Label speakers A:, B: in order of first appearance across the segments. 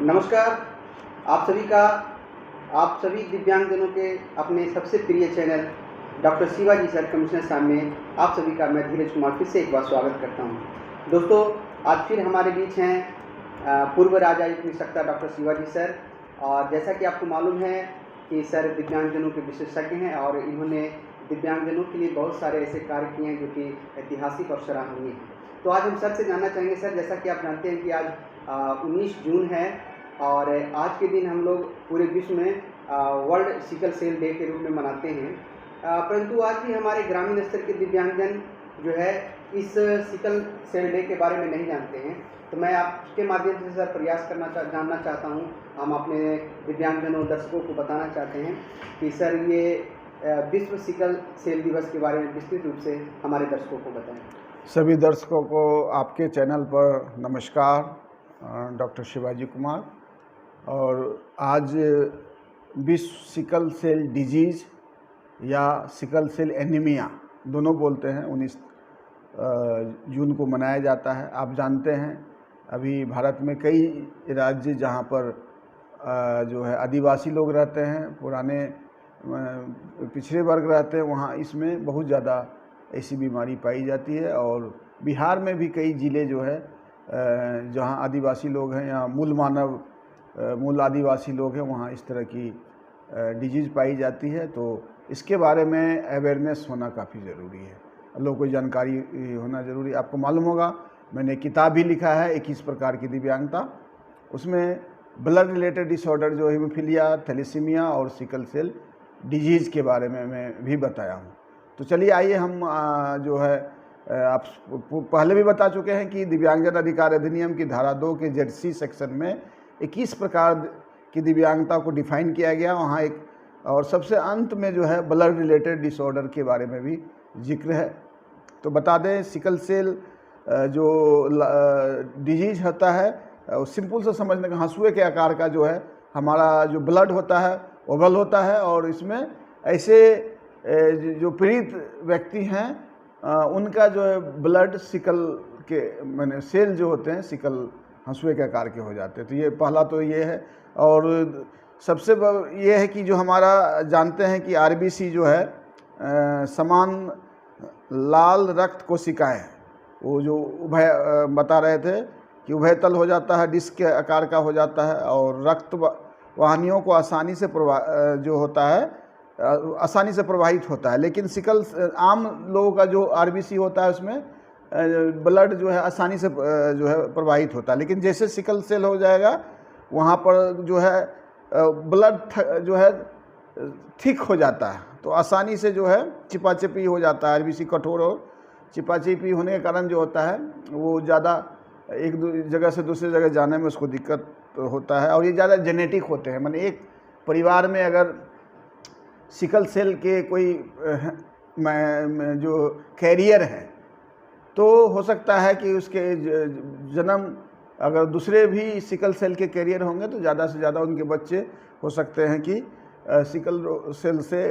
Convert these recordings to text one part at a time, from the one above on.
A: नमस्कार। आप सभी का आप सभी दिव्यांगजनों के अपने सबसे प्रिय channel doctor Shivaji sir commissioner साहब में आप सभी का मैं धीरज कुमार फिर से एक बार स्वागत करता हूं। दोस्तों, आज फिर हमारे बीच हैं पूर्व राजयुक्त निरीक्षक डॉक्टर शिवाजी सर। और जैसा कि आपको मालूम है कि सर दिव्यांगजनों के विशेषज्ञ हैं और इन्होंने दिव्यांगजनों के लिए बहुत सारे ऐसे कार्य किए हैं जो कि ऐतिहासिक और सराहनीय हैं। तो आज हम सर से जानना चाहेंगे सर, जैसा कि आप जानते हैं कि आज 19 जून है और आज के दिन हम लोग पूरे विश्व में वर्ल्ड सिकल सेल डे के रूप में मनाते हैं। परंतु आज भी हमारे ग्रामीण स्तर के दिव्यांगजन जो है इस सिकल सेल डे के बारे में नहीं जानते हैं। तो मैं आपके माध्यम से सर प्रयास जानना चाहता हूँ। हम अपने दिव्यांगजनों दर्शकों को बताना चाहते हैं कि सर ये विश्व सिकल सेल दिवस के बारे में विस्तृत रूप से हमारे दर्शकों को बताएं।
B: सभी दर्शकों को आपके चैनल पर नमस्कार। डॉक्टर शिवाजी कुमार। और आज विश्व सिकल सेल डिजीज़ या सिकल सेल एनीमिया दोनों बोलते हैं 19 जून को मनाया जाता है। आप जानते हैं अभी भारत में कई राज्य जहां पर जो है आदिवासी लोग रहते हैं, पुराने पिछड़े वर्ग रहते हैं, वहाँ इसमें बहुत ज़्यादा ऐसी बीमारी पाई जाती है। और बिहार में भी कई ज़िले जो है जहाँ आदिवासी लोग हैं या मूल आदिवासी लोग हैं, वहाँ इस तरह की डिजीज़ पाई जाती है। तो इसके बारे में अवेयरनेस होना काफ़ी ज़रूरी है, लोगों को जानकारी होना ज़रूरी है। आपको मालूम होगा मैंने किताब भी लिखा है 21 प्रकार की दिव्यांगता। उसमें ब्लड रिलेटेड डिसऑर्डर जो हीमोफीलिया, थैलेसीमिया और सिकल सेल डिजीज़ के बारे में मैं भी बताया हूँ। तो चलिए आइए हम जो है आप पहले भी बता चुके हैं कि दिव्यांगजन अधिकार अधिनियम की धारा 2 के ZC सेक्शन में 21 प्रकार की दिव्यांगता को डिफाइन किया गया। वहाँ एक और सबसे अंत में जो है ब्लड रिलेटेड डिसऑर्डर के बारे में भी जिक्र है। तो बता दें, सिकल सेल जो डिजीज होता है सिंपल से समझने का, हंसुए के आकार का जो है हमारा जो ब्लड होता है ओवल होता है। और इसमें ऐसे जो पीड़ित व्यक्ति हैं उनका जो है ब्लड सिकल के माने सेल जो होते हैं सिकल हंसुए के आकार के हो जाते हैं। तो ये पहला तो ये है। और सबसे ये है कि जो हमारा जानते हैं कि RBC जो है समान लाल रक्त कोशिकाएं, वो जो उभय बता रहे थे कि उभय तल हो जाता है, डिस्क के आकार का हो जाता है और रक्त वाहिनियों को आसानी से जो होता है आसानी से प्रवाहित होता है। लेकिन सिकल आम लोगों का जो RBC होता है उसमें ब्लड जो है आसानी से जो है प्रवाहित होता है। लेकिन जैसे सिकल सेल हो जाएगा वहाँ पर जो है ब्लड जो है थिक हो जाता है, तो आसानी से जो है चिपाचिपी हो जाता है। RBC कठोर और चिपाचिपी होने के कारण जो होता है वो ज़्यादा एक जगह से दूसरी जगह जाने में उसको दिक्कत होता है। और ये ज़्यादा जेनेटिक होते हैं, माने एक परिवार में अगर सिकल सेल के कोई जो कैरियर है तो हो सकता है कि उसके जन्म अगर दूसरे भी सिकल सेल के कैरियर होंगे तो ज़्यादा से ज़्यादा उनके बच्चे हो सकते हैं कि सिकल सेल से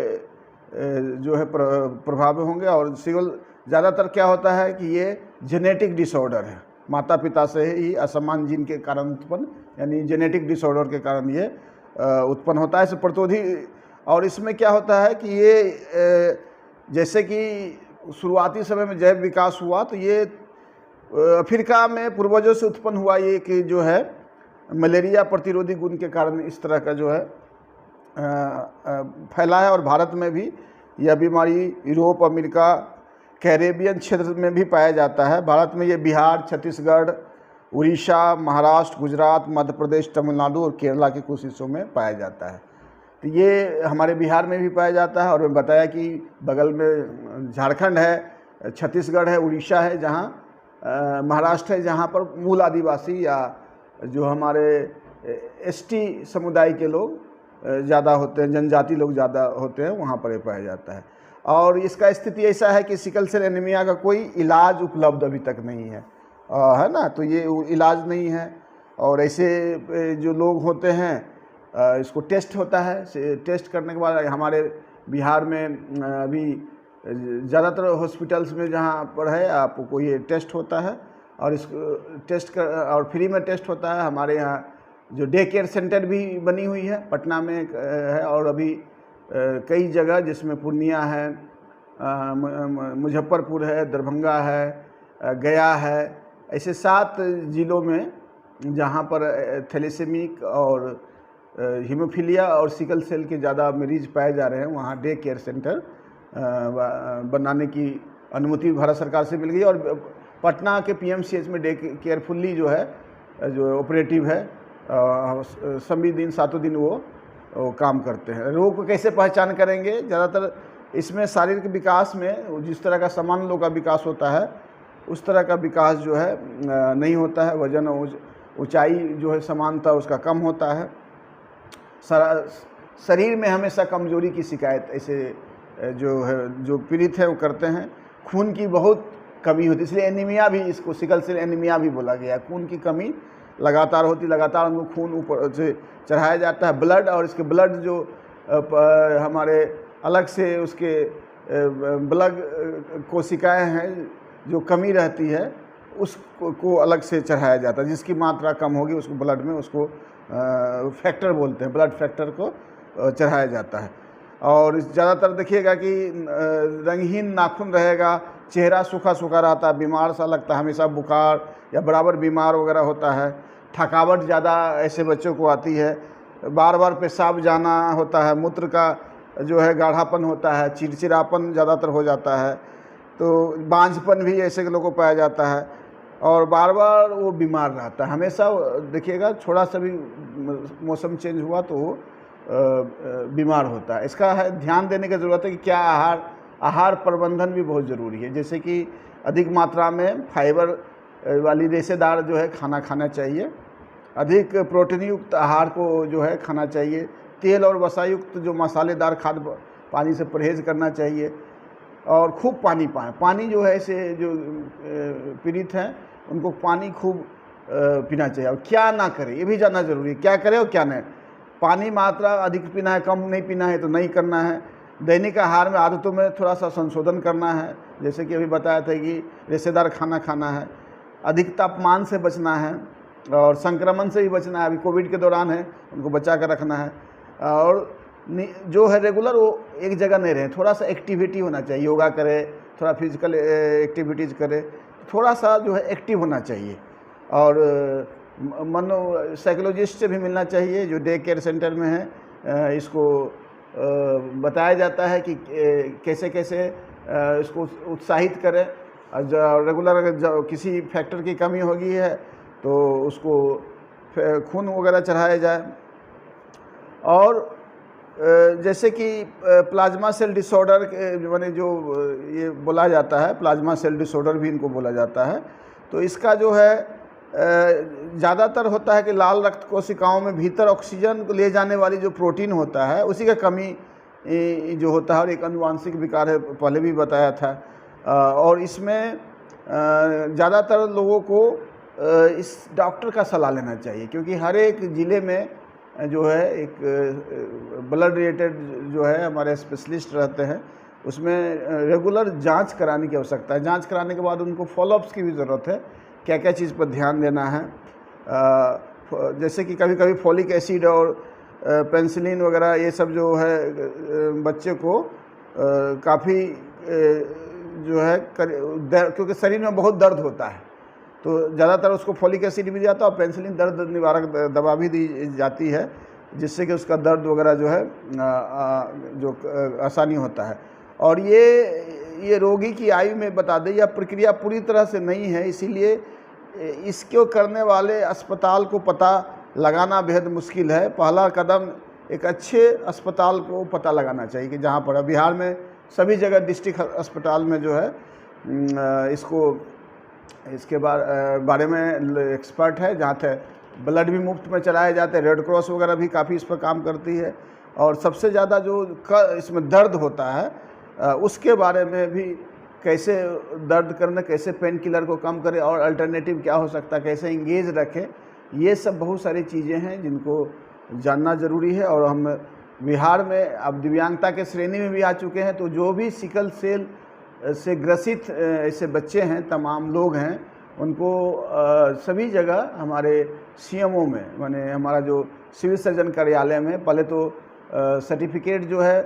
B: जो है प्रभावित होंगे। और सिकल ज़्यादातर क्या होता है कि ये जेनेटिक डिसऑर्डर है, माता पिता से ही असमान जीन के कारण उत्पन्न, यानी जेनेटिक डिसऑर्डर के कारण ये उत्पन्न होता है। इसे प्रतिरोधी। और इसमें क्या होता है कि ये जैसे कि शुरुआती समय में जैव विकास हुआ तो ये अफ्रीका में पूर्वजों से उत्पन्न हुआ, ये कि जो है मलेरिया प्रतिरोधी गुण के कारण इस तरह का जो है फैला है। और भारत में भी यह बीमारी यूरोप, अमेरिका, कैरेबियन क्षेत्र में भी पाया जाता है। भारत में ये बिहार, छत्तीसगढ़, उड़ीसा, महाराष्ट्र, गुजरात, मध्य प्रदेश, तमिलनाडु और केरला के कुछ हिस्सों में पाया जाता है। तो ये हमारे बिहार में भी पाया जाता है। और मैं बताया कि बगल में झारखंड है, छत्तीसगढ़ है, उड़ीसा है, जहाँ महाराष्ट्र है, जहाँ पर मूल आदिवासी या जो हमारे ST समुदाय के लोग ज़्यादा होते हैं, जनजाति लोग ज़्यादा होते हैं, वहाँ पर ये पाया जाता है। और इसका स्थिति ऐसा है कि सिकल सेल एनीमिया का कोई इलाज उपलब्ध अभी तक नहीं है, है ना। तो ये इलाज नहीं है। और ऐसे जो लोग होते हैं इसको टेस्ट होता है। टेस्ट करने के बाद हमारे बिहार में अभी ज़्यादातर हॉस्पिटल्स में जहाँ पर है आपको ये टेस्ट होता है और इसको टेस्ट कर और फ्री में टेस्ट होता है। हमारे यहाँ जो डे केयर सेंटर भी बनी हुई है पटना में है, और अभी कई जगह जिसमें पूर्णिया है, मुजफ्फरपुर है, दरभंगा है, गया है, ऐसे 7 ज़िलों में जहाँ पर थैलेसेमिक और हीमोफीलिया और सिकल सेल के ज़्यादा मरीज पाए जा रहे हैं, वहाँ डे केयर सेंटर बनाने की अनुमति भारत सरकार से मिल गई। और पटना के पीएमसीएच में डे केयर फुल्ली जो है, जो ऑपरेटिव है, सभी दिन 7 दिन वो काम करते हैं। रोग को कैसे पहचान करेंगे? ज़्यादातर इसमें शारीरिक विकास में जिस तरह का सामान्य लोगों का विकास होता है उस तरह का विकास जो है नहीं होता है। वजन ऊंचाई जो है समानता उसका कम होता है। शरीर में हमेशा कमजोरी की शिकायत ऐसे जो है जो पीड़ित है वो करते हैं। खून की बहुत कमी होती है, इसलिए एनीमिया भी, इसको सिकल सेल एनीमिया भी बोला गया है। खून की कमी लगातार होती, लगातार उनको खून ऊपर से चढ़ाया जाता है। ब्लड, और इसके ब्लड जो हमारे अलग से उसके ब्लड कोशिकाएं हैं जो कमी रहती है उसको अलग से चढ़ाया जाता है। जिसकी मात्रा कम होगी उसको ब्लड में, उसको फैक्टर बोलते हैं, ब्लड फैक्टर को चढ़ाया जाता है। और ज़्यादातर देखिएगा कि रंगहीन नाखून रहेगा, चेहरा सूखा सूखा रहता है, बीमार सा लगता है, हमेशा बुखार या बराबर बीमार वगैरह होता है। थकावट ज़्यादा ऐसे बच्चों को आती है, बार बार पेशाब जाना होता है, मूत्र का जो है गाढ़ापन होता है, चिड़चिड़ापन ज़्यादातर हो जाता है, तो बांझपन भी ऐसे लोगों को पाया जाता है, और बार बार वो बीमार रहता है। हमेशा देखिएगा थोड़ा सा भी मौसम चेंज हुआ तो वो बीमार होता है। इसका है ध्यान देने की ज़रूरत है कि क्या आहार प्रबंधन भी बहुत ज़रूरी है। जैसे कि अधिक मात्रा में फाइबर वाली रेशेदार जो है खाना खाना चाहिए, अधिक प्रोटीन युक्त आहार को जो है खाना चाहिए, तेल और वसा युक्त जो मसालेदार खाद्य पानी से परहेज़ करना चाहिए, और खूब पानी पाएँ। पानी जो है ऐसे जो पीड़ित हैं उनको पानी खूब पीना चाहिए। और क्या ना करें ये भी जानना ज़रूरी है, क्या करें और क्या नहीं। पानी मात्रा अधिक पीना है, कम नहीं पीना है तो नहीं करना है। दैनिक आहार में आदतों में थोड़ा सा संशोधन करना है, जैसे कि अभी बताया था कि रेशेदार खाना खाना है, अधिक तापमान से बचना है, और संक्रमण से भी बचना है। अभी कोविड के दौरान है, उनको बचा कर रखना है। और जो है रेगुलर वो एक जगह नहीं रहे, थोड़ा सा एक्टिविटी होना चाहिए, योगा करे, थोड़ा फिजिकल एक्टिविटीज़ करे, थोड़ा सा जो है एक्टिव होना चाहिए। और मनो साइकोलॉजिस्ट से भी मिलना चाहिए जो डे केयर सेंटर में है। इसको बताया जाता है कि कैसे कैसे इसको उत्साहित करें। रेगुलर अगर किसी फैक्टर की कमी होगी है तो उसको खून वगैरह चढ़ाया जाए। और जैसे कि प्लाज्मा सेल डिसऑर्डर माने जो ये बोला जाता है, प्लाज्मा सेल डिसऑर्डर भी इनको बोला जाता है, तो इसका जो है ज़्यादातर होता है कि लाल रक्त कोशिकाओं में भीतर ऑक्सीजन को ले जाने वाली जो प्रोटीन होता है उसी का कमी जो होता है, और एक अनुवांशिक विकार है, पहले भी बताया था। और इसमें ज़्यादातर लोगों को इस डॉक्टर का सलाह लेना चाहिए, क्योंकि हर एक ज़िले में जो है एक ब्लड रिलेटेड जो है हमारे स्पेशलिस्ट रहते हैं, उसमें रेगुलर जांच कराने की आवश्यकता है। जांच कराने के बाद उनको फॉलोअप्स की भी ज़रूरत है, क्या क्या चीज़ पर ध्यान देना है। जैसे कि कभी कभी फॉलिक एसिड और पेंसिलिन वगैरह ये सब जो है बच्चे को काफ़ी जो है क्योंकि शरीर में बहुत दर्द होता है तो ज़्यादातर उसको फॉलिक एसिड भी जाता है और पेंसिलिन दर्द निवारक दवा भी दी जाती है, जिससे कि उसका दर्द वगैरह जो है जो आसानी होता है। और ये रोगी की आयु में बता दें यह प्रक्रिया पूरी तरह से नहीं है, इसीलिए इसको करने वाले अस्पताल को पता लगाना बेहद मुश्किल है। पहला कदम एक अच्छे अस्पताल को पता लगाना चाहिए कि जहाँ पर बिहार में सभी जगह डिस्ट्रिक्ट अस्पताल में जो है इसके बारे में एक्सपर्ट है, जहाँ थे ब्लड भी मुफ्त में चलाए जाते हैं, रेड क्रॉस वगैरह भी काफ़ी इस पर काम करती है। और सबसे ज़्यादा जो इसमें दर्द होता है उसके बारे में भी कैसे दर्द करना, कैसे पेन किलर को कम करें और अल्टरनेटिव क्या हो सकता है, कैसे इंगेज रखें, ये सब बहुत सारी चीज़ें हैं जिनको जानना ज़रूरी है। और हम बिहार में अब दिव्यांगता के श्रेणी में भी आ चुके हैं, तो जो भी सिकल सेल से ग्रसित ऐसे बच्चे हैं, तमाम लोग हैं, उनको उनको सभी जगह हमारे सीएमओ में, माने हमारा जो सिविल सर्जन कार्यालय में पहले तो सर्टिफिकेट जो है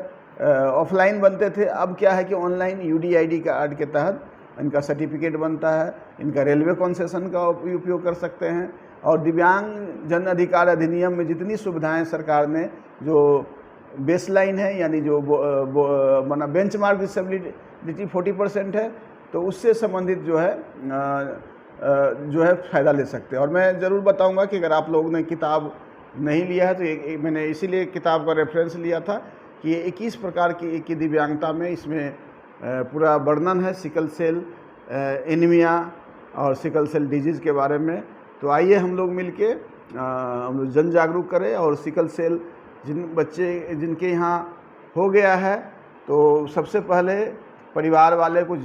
B: ऑफलाइन बनते थे, अब क्या है कि ऑनलाइन UDID कार्ड के तहत इनका सर्टिफिकेट बनता है। इनका रेलवे कंसेशन का उपयोग कर सकते हैं। और दिव्यांग जन अधिकार अधिनियम में जितनी सुविधाएं सरकार ने, जो बेसलाइन है यानी जो माना बेंचमार्क डिसेबिलिटी 40% है, तो उससे संबंधित जो है फ़ायदा ले सकते हैं। और मैं ज़रूर बताऊंगा कि अगर आप लोगों ने किताब नहीं लिया है तो मैंने इसीलिए किताब का रेफरेंस लिया था कि 21 प्रकार की दिव्यांगता में इसमें पूरा वर्णन है सिकल सेल एनीमिया और सिकल सेल डिजीज़ के बारे में। तो आइए हम लोग मिलके हम लोग जन जागरूक करें और सिकल सेल जिनके यहाँ हो गया है, तो सबसे पहले परिवार वाले को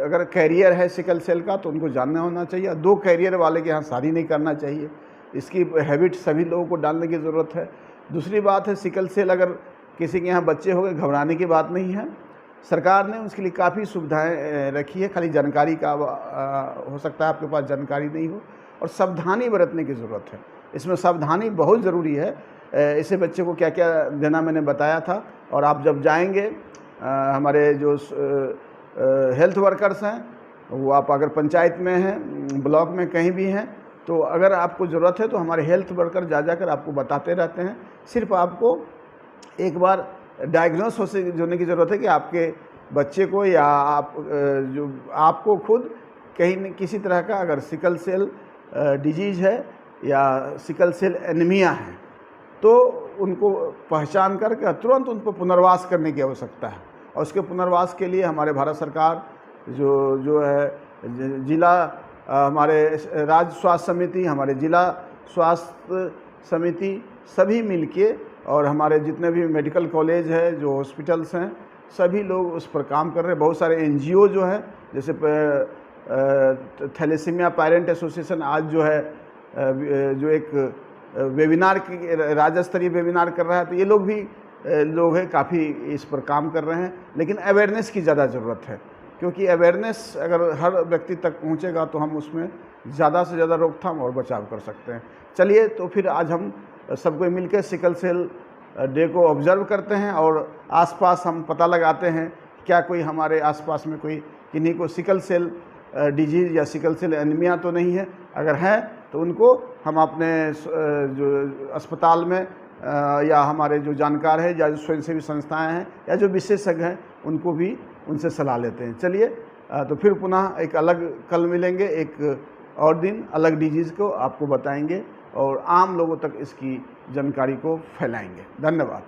B: अगर कैरियर है सिकल सेल का तो उनको जानना होना चाहिए। 2 कैरियर वाले के यहाँ शादी नहीं करना चाहिए, इसकी हैबिट सभी लोगों को डालने की ज़रूरत है। दूसरी बात है, सिकल सेल अगर किसी के यहाँ बच्चे हो गए, घबराने की बात नहीं है। सरकार ने उसके लिए काफ़ी सुविधाएं रखी है, खाली जानकारी का हो सकता है आपके पास जानकारी नहीं हो, और सावधानी बरतने की ज़रूरत है। इसमें सावधानी बहुत ज़रूरी है। ऐसे बच्चे को क्या क्या देना मैंने बताया था। और आप जब जाएंगे, हमारे जो हेल्थ वर्कर्स हैं, वो आप अगर पंचायत में हैं, ब्लॉक में कहीं भी हैं, तो अगर आपको ज़रूरत है तो हमारे हेल्थ वर्कर जाकर आपको बताते रहते हैं। सिर्फ आपको एक बार डायग्नोस होने की ज़रूरत है कि आपके बच्चे को या आपको खुद कहीं किसी तरह का अगर सिकल सेल डिजीज़ है या सिकल सेल एनीमिया है, तो उनको पहचान करके तुरंत उन पर पुनर्वास करने की आवश्यकता है। और उसके पुनर्वास के लिए हमारे भारत सरकार जो है जिला, हमारे राज्य स्वास्थ्य समिति, हमारे जिला स्वास्थ्य समिति सभी मिलके, और हमारे जितने भी मेडिकल कॉलेज है, जो हॉस्पिटल्स हैं, सभी लोग उस पर काम कर रहे हैं। बहुत सारे NGO जो है, जैसे थैलेसीमिया पेरेंट एसोसिएशन आज जो है जो एक वेबिनार की राज्य स्तरीय वेबिनार कर रहा है, तो ये लोग भी लोग हैं काफ़ी इस पर काम कर रहे हैं। लेकिन अवेयरनेस की ज़्यादा ज़रूरत है, क्योंकि अवेयरनेस अगर हर व्यक्ति तक पहुंचेगा तो हम उसमें ज़्यादा से ज़्यादा रोकथाम और बचाव कर सकते हैं। चलिए, तो फिर आज हम सबको मिलकर सिकल सेल डे को ऑब्जर्व करते हैं और आसपास हम पता लगाते हैं क्या कोई हमारे आसपास में कोई किन्हीं को सिकल सेल डिजीज़ या सिकल सेल एनीमिया तो नहीं है। अगर है तो उनको हम अपने जो अस्पताल में या हमारे जो जानकार है या जो स्वयंसेवी संस्थाएं हैं या जो विशेषज्ञ हैं, उनको भी उनसे सलाह लेते हैं। चलिए, तो फिर पुनः एक अलग कल मिलेंगे, एक और दिन अलग डिजीज़ को आपको बताएंगे और आम लोगों तक इसकी जानकारी को फैलाएंगे। धन्यवाद।